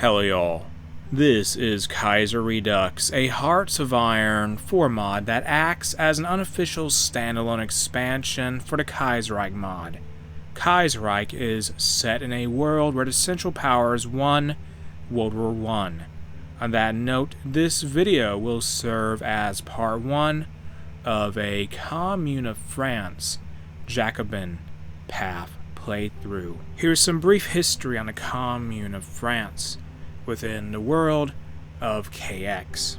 Hello y'all, this is Kaiserredux, a Hearts of Iron 4 mod that acts as an unofficial standalone expansion for the Kaiserreich mod. Kaiserreich is set in a world where the Central Powers won World War I. On that note, this video will serve as part 1 of a Commune of France Jacobin path playthrough. Here's some brief history on the Commune of France within the world of KX.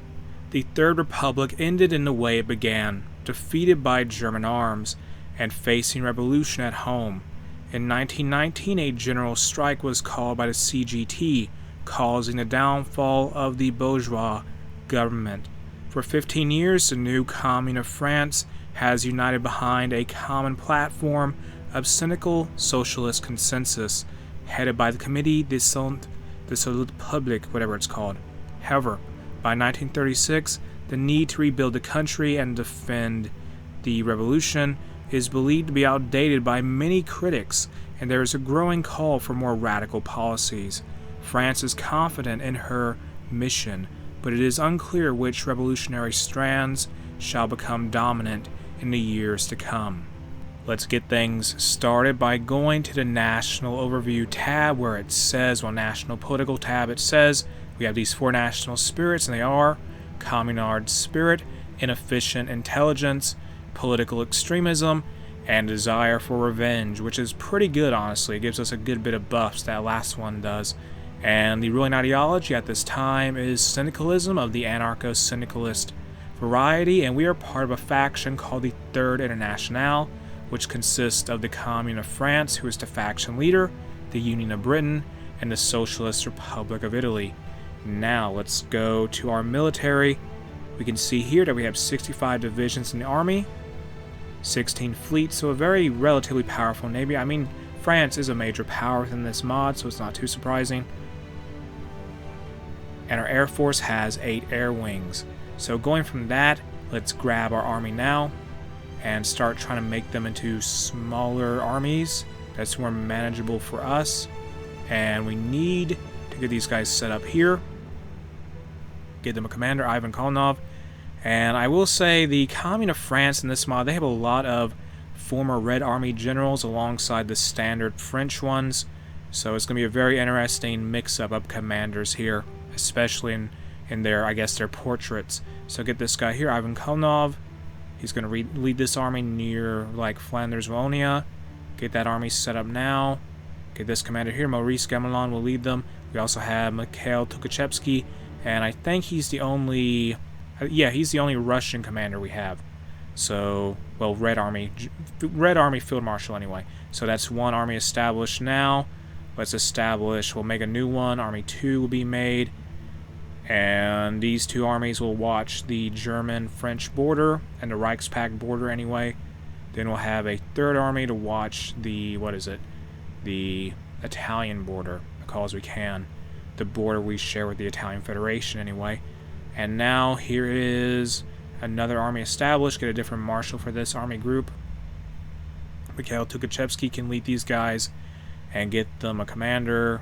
The Third Republic ended in the way it began, defeated by German arms and facing revolution at home. In 1919, a general strike was called by the CGT, causing the downfall of the bourgeois government. For 15 years, the new Commune of France has united behind a common platform of cynical socialist consensus, headed by the Comité de Salut Public, whatever it's called. However, by 1936, the need to rebuild the country and defend the revolution is believed to be outdated by many critics, and there is a growing call for more radical policies. France is confident in her mission, but it is unclear which revolutionary strands shall become dominant in the years to come. Let's get things started by going to the National Overview tab where it says, National Political tab, it says we have these 4 national spirits, and they are Communard spirit, inefficient intelligence, political extremism, and desire for revenge, which is pretty good, honestly. It gives us a good bit of buffs, that last one does. And the ruling ideology at this time is syndicalism of the anarcho-syndicalist variety, and we are part of a faction called the Third Internationale, which consists of the Commune of France, who is the faction leader, the Union of Britain, and the Socialist Republic of Italy. Now, let's go to our military. We can see here that we have 65 divisions in the army, 16 fleets, so a very relatively powerful navy. I mean, France is a major power within this mod, so it's not too surprising. And our Air Force has 8 air wings. So going from that, let's grab our army now and start trying to make them into smaller armies that's more manageable for us. And we need to get these guys set up here. Get them a commander, Ivan Kolnov. And I will say the Commune of France in this mod, they have a lot of former Red Army generals alongside the standard French ones. So it's going to be a very interesting mix-up of commanders here, especially in their, I guess, their portraits. So get this guy here, Ivan Kolnov. He's going to lead this army near, like, Flanders, Wallonia. Get that army set up now. Get this commander here, Maurice Gamelin, will lead them. We also have Mikhail Tukhachevsky, and I think he's the only, he's the only Russian commander we have. So, well, Red Army Field Marshal anyway. So that's one army established now. Let's establish, we'll make a new one. Army 2 will be made. And these 2 armies will watch the German-French border and the Reichspakt border anyway. Then we'll have a 3rd army to watch the, the Italian border, because we can. The border we share with the Italian Federation anyway. And now here is another army established. Get a different marshal for this army group. Mikhail Tukhachevsky can lead these guys and get them a commander.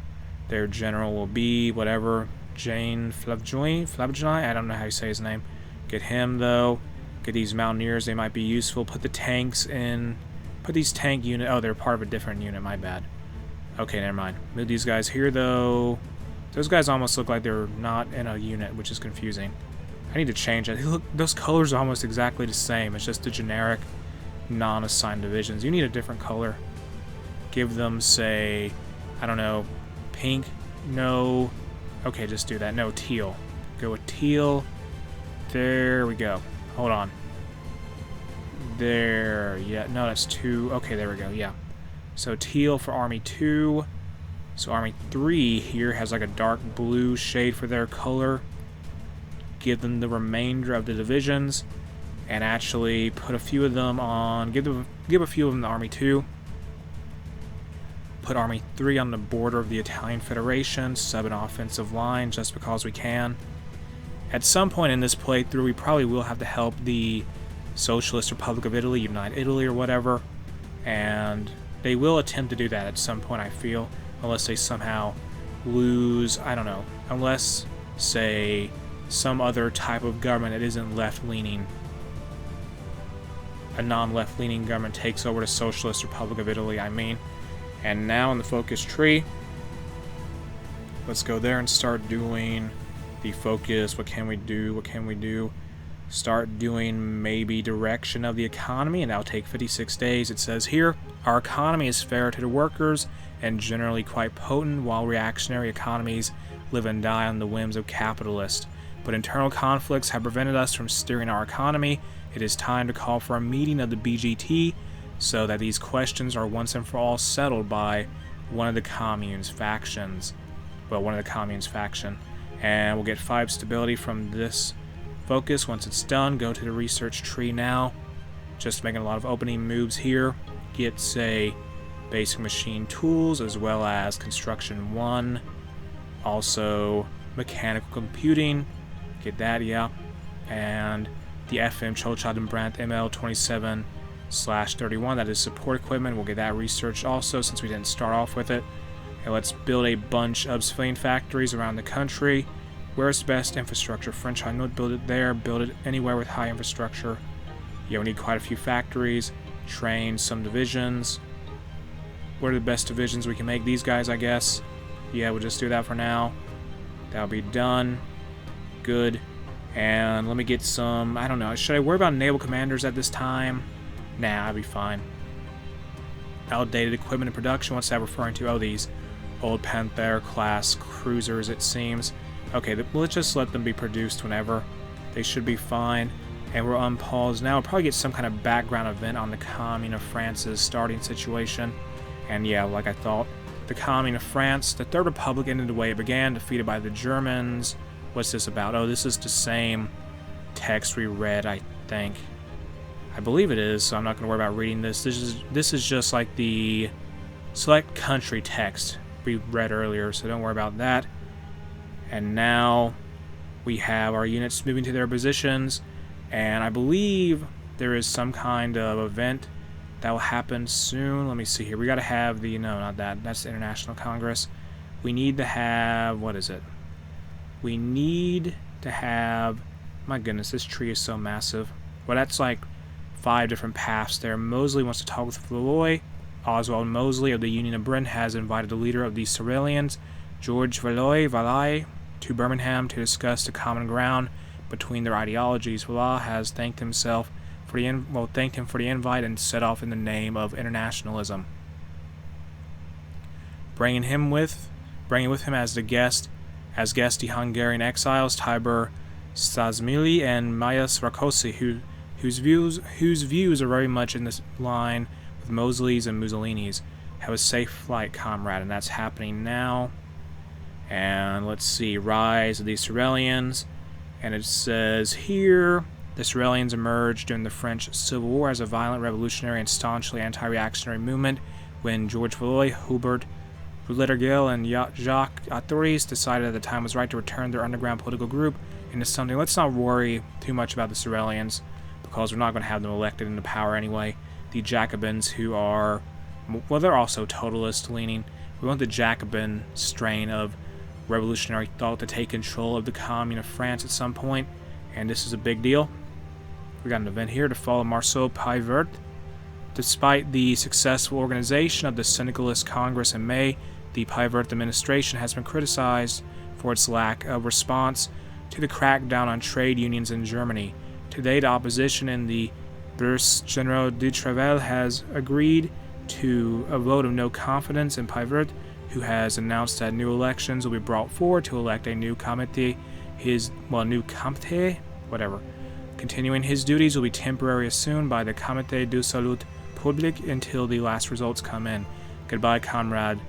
Their general will be whatever, Jane Flabjoy, I don't know how you say his name. Get him though. Get these mountaineers, they might be useful. Put the tanks in. Put these tank unit. Oh, they're part of a different unit, my bad. Okay, never mind. Move these guys here though. Those guys almost look like they're not in a unit, which is confusing. I need to change it. Look, those colors are almost exactly the same. It's just the generic non-assigned divisions. You need a different color. Give them, say, I don't know, pink? No. Okay, just do that. No, teal. Go with teal. There we go. Hold on. There. Yeah, no, that's 2. Okay, there we go. Yeah. So teal for Army 2. So Army 3 here has like a dark blue shade for their color. Give them the remainder of the divisions. And actually put a few of them on... Give a few of them to Army 2. Put Army 3 on the border of the Italian Federation, sub an offensive line just because we can. At some point in this playthrough, we probably will have to help the Socialist Republic of Italy, unite Italy or whatever, and they will attempt to do that at some point, I feel, unless they somehow lose, I don't know, unless, say, some other type of government that isn't left-leaning, a non-left-leaning government takes over the Socialist Republic of Italy, I mean. And now in the focus tree, let's go there and start doing the focus. What can we do? Start doing maybe direction of the economy, and that'll take 56 days. It says here, our economy is fair to the workers and generally quite potent, while reactionary economies live and die on the whims of capitalists. But internal conflicts have prevented us from steering our economy. It is time to call for a meeting of the BGT so that these questions are once and for all settled by one of the Commune's factions. Well, one of the Commune's faction. And we'll get 5 stability from this focus. Once it's done, go to the research tree now. Just making a lot of opening moves here. Get, say, basic machine tools as well as construction 1. Also, mechanical computing. Get that, yeah. And the FM Cholchadenbrandt ML27/31, that is support equipment. We'll get that researched also since we didn't start off with it. And let's build a bunch of civilian factories around the country. Where's the best infrastructure? French High Note, build it there. Build it anywhere with high infrastructure. Yeah, we need quite a few factories. Train some divisions. What are the best divisions we can make? These guys, I guess. Yeah, we'll just do that for now. That'll be done. Good. And let me get some, I don't know, should I worry about naval commanders at this time? Nah, I'll be fine. Outdated equipment and production, what's that referring to? Oh, these old Panther class cruisers, it seems. Okay, let's just let them be produced whenever. They should be fine. And we're on pause now. We'll probably get some kind of background event on the Commune of France's starting situation. And yeah, like I thought, the Commune of France, the Third Republic ended the way it began, defeated by the Germans. What's this about? Oh, this is the same text we read, I think. I believe it is, so I'm not going to worry about reading this. This is just like the select country text we read earlier, so don't worry about that. And now we have our units moving to their positions, and I believe there is some kind of event that will happen soon. Let me see here. We got to have the, no, not that. That's the International Congress. We need to have, what is it? We need to have, my goodness, this tree is so massive. Well, that's like 5 different paths there. Mosley wants to talk with Valois. Oswald Mosley of the Union of Britain has invited the leader of the Cerealians, George Valois, to Birmingham to discuss the common ground between their ideologies. Valois has thanked him for the invite and set off in the name of internationalism. Bringing with him as guest the Hungarian exiles Tibor Százmely and Mátyás Rákosi, whose views are very much in this line with Mosley's and Mussolini's. Have a safe flight, comrade, and that's happening now. And let's see, rise of the Cerealians, and it says here, the Cerealians emerged during the French Civil War as a violent revolutionary and staunchly anti-reactionary movement when George Valois, Hubert Rouletergil, and Jacques Atturis decided that the time was right to return their underground political group into something. Let's not worry too much about the Cerealians, because we're not going to have them elected into power anyway. The Jacobins, who are, well, they're also totalist leaning. We want the Jacobin strain of revolutionary thought to take control of the Commune of France at some point, and this is a big deal. We got an event here to follow Marceau Pivert. Despite the successful organization of the Syndicalist Congress in May, the Pivert administration has been criticized for its lack of response to the crackdown on trade unions in Germany. Today, the opposition in the Bourse General du Travail has agreed to a vote of no confidence in Pivert, who has announced that new elections will be brought forward to elect a new comité. Continuing his duties will be temporarily assumed by the Comité du Salut Public until the last results come in. Goodbye, Camarade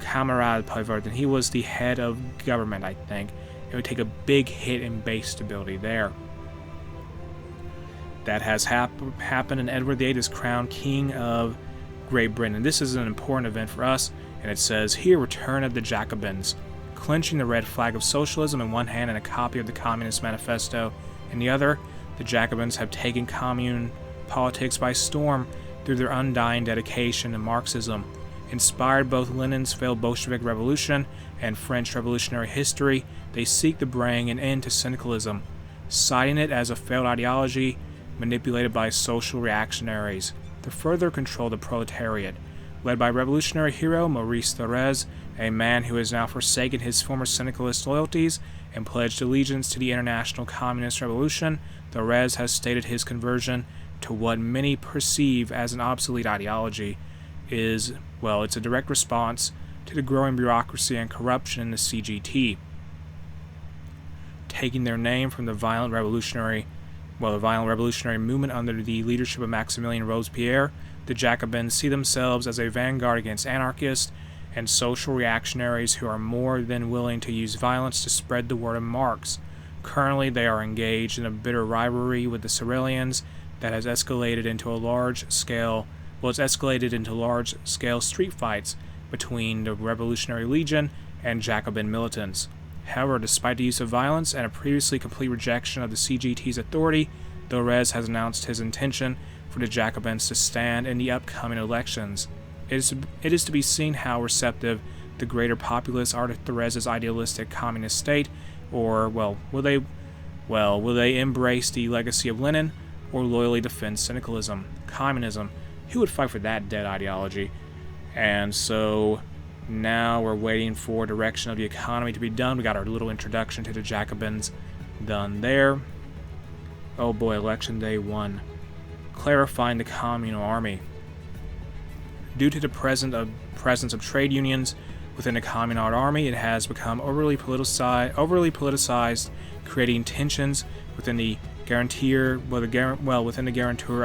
Pivert. And he was the head of government, I think. It would take a big hit in base stability there. That has happened, and Edward VIII is crowned King of Great Britain. And this is an important event for us, and it says here, Return of the Jacobins. Clenching the red flag of socialism in one hand and a copy of the Communist Manifesto in the other, the Jacobins have taken commune politics by storm through their undying dedication to Marxism. Inspired both Lenin's failed Bolshevik Revolution and French revolutionary history, they seek to bring an end to syndicalism, citing it as a failed ideology manipulated by social reactionaries to further control the proletariat. Led by revolutionary hero Maurice Thorez, a man who has now forsaken his former syndicalist loyalties and pledged allegiance to the International Communist Revolution, Thorez has stated his conversion to what many perceive as an obsolete ideology it's a direct response to the growing bureaucracy and corruption in the CGT. Taking their name from the violent revolutionary movement under the leadership of Maximilien Robespierre, the Jacobins see themselves as a vanguard against anarchists and social reactionaries who are more than willing to use violence to spread the word of Marx. Currently, they are engaged in a bitter rivalry with the Cyrillians that has escalated into large-scale street fights between the Revolutionary Legion and Jacobin militants. However, despite the use of violence and a previously complete rejection of the CGT's authority, Thorez has announced his intention for the Jacobins to stand in the upcoming elections. It is to be seen how receptive the greater populace are to Thorez's idealistic communist state, or, will they embrace the legacy of Lenin, or loyally defend syndicalism, communism? Who would fight for that dead ideology? And so now we're waiting for direction of the economy to be done. We got our little introduction to the Jacobins done there. Oh boy, election day 1. Clarifying the communal army. Due to the presence of trade unions within the Communard army, it has become overly politicized, creating tensions within the guarantor of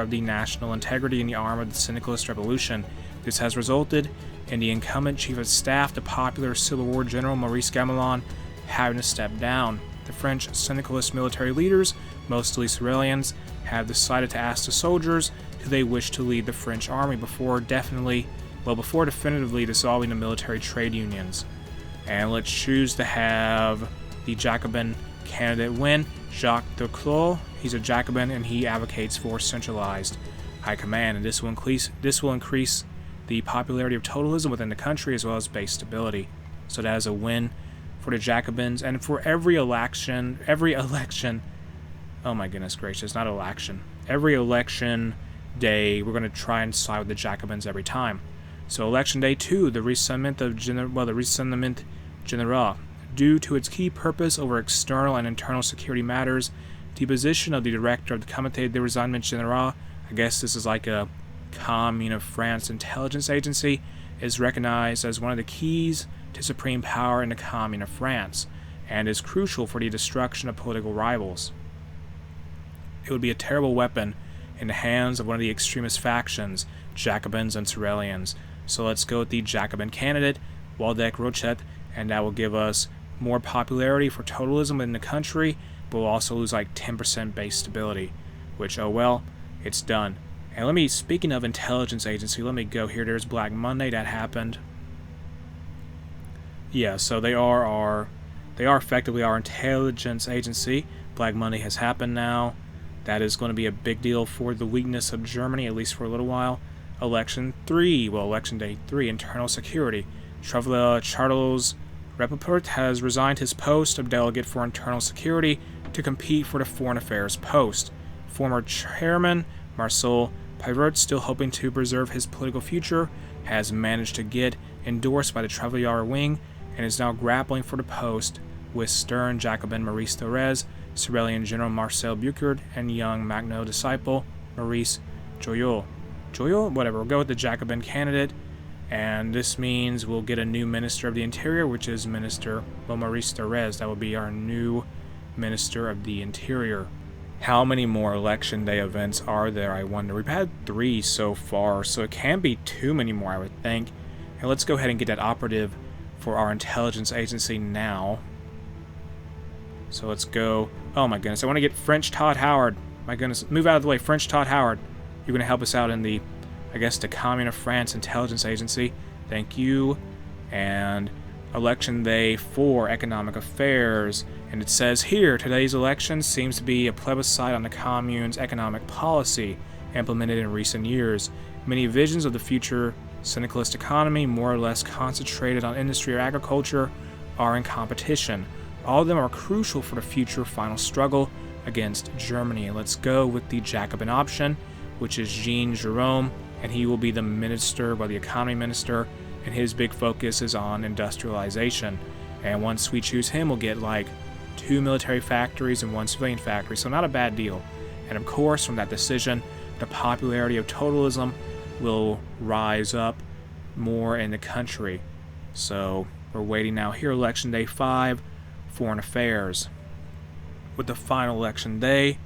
the national integrity in the arm of the syndicalist revolution. This has resulted in the incumbent chief of staff, the popular Civil War general Maurice Gamelin, having to step down. The French syndicalist military leaders, mostly Cyrillians, have decided to ask the soldiers who they wish to lead the French army before definitively dissolving the military trade unions. And let's choose to have the Jacobin candidate win, Jacques Duclos. He's a Jacobin and he advocates for centralized high command, and this will increase the popularity of totalism within the country as well as base stability. So that is a win for the Jacobins, and for every election, oh my goodness gracious, not election, every election day, we're going to try and side with the Jacobins every time. So election day 2, the Rassemblement Général. Due to its key purpose over external and internal security matters, the position of the director of the Comité de Renseignement Général, I guess this is like a Commune of France intelligence agency, is recognized as one of the keys to supreme power in the Commune of France, and is crucial for the destruction of political rivals. It would be a terrible weapon in the hands of one of the extremist factions, Jacobins and Cyrillians. So let's go with the Jacobin candidate, Waldeck Rochet, and that will give us more popularity for totalism in the country, but we'll also lose like 10% base stability, which, oh well, it's done. And speaking of intelligence agency, let me go here. There's Black Monday, that happened. Yeah, so they are effectively our intelligence agency. Black Monday has happened now. That is going to be a big deal for the weakness of Germany, at least for a little while. Election day 3, internal security. Charles Rappaport has resigned his post of delegate for internal security to compete for the foreign affairs post. Former chairman Marcel Pivert, still hoping to preserve his political future, has managed to get endorsed by the Travailleur wing and is now grappling for the post with stern Jacobin Maurice Thorez, Cyrillian General Marcel Buchard, and young Magnot disciple Maurice Joyeux. Whatever, we'll go with the Jacobin candidate, and this means we'll get a new Minister of the Interior, which is Maurice Thorez. That will be our new Minister of the Interior. How many more election day events are there, I wonder? We've had 3 so far, so it can't be too many more, I would think. And let's go ahead and get that operative for our intelligence agency now. So let's go. Oh my goodness, I want to get French Todd Howard. My goodness, move out of the way, French Todd Howard. You're going to help us out in the, the Commune of France Intelligence Agency. Thank you. And election day 4, economic affairs. And it says here, today's election seems to be a plebiscite on the Commune's economic policy implemented in recent years. Many visions of the future syndicalist economy, more or less concentrated on industry or agriculture, are in competition. All of them are crucial for the future final struggle against Germany. Let's go with the Jacobin option, which is Jean Jerome, and he will be the minister, the economy minister, and his big focus is on industrialization. And once we choose him, we'll get like 2 military factories and 1 civilian factory, so not a bad deal. And of course, from that decision, the popularity of totalism will rise up more in the country. So we're waiting now here, election day 5, foreign affairs. With the final election day,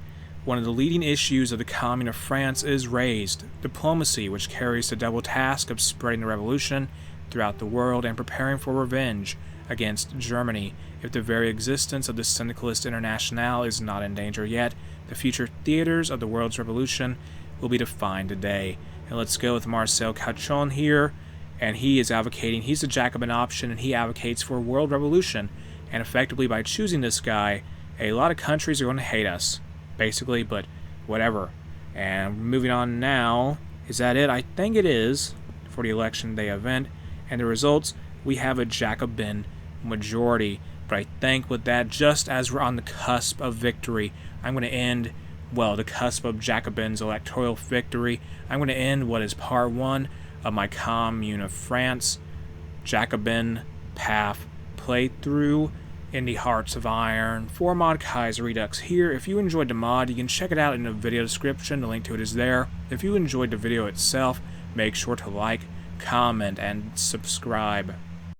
one of the leading issues of the Commune of France is raised: diplomacy, which carries the double task of spreading the revolution throughout the world and preparing for revenge against Germany. If the very existence of the Syndicalist Internationale is not in danger yet, the future theaters of the world's revolution will be defined today. And let's go with Marcel Cauchon here, and he is advocating, he's the Jacobin option, and he advocates for a world revolution. And effectively, by choosing this guy, a lot of countries are going to hate us, basically, but whatever. And moving on now, is that it? I think it is for the election day event. And the results, we have a Jacobin majority. But I think with that, just as we're on the cusp of victory, I'm going to end, the cusp of Jacobin's electoral victory. I'm going to end what is part 1 of my Commune of France Jacobin path playthrough in the Hearts of Iron for mod Kaiserredux here. If you enjoyed the mod, you can check it out in the video description. The link to it is there. If you enjoyed the video itself, make sure to like, comment, and subscribe.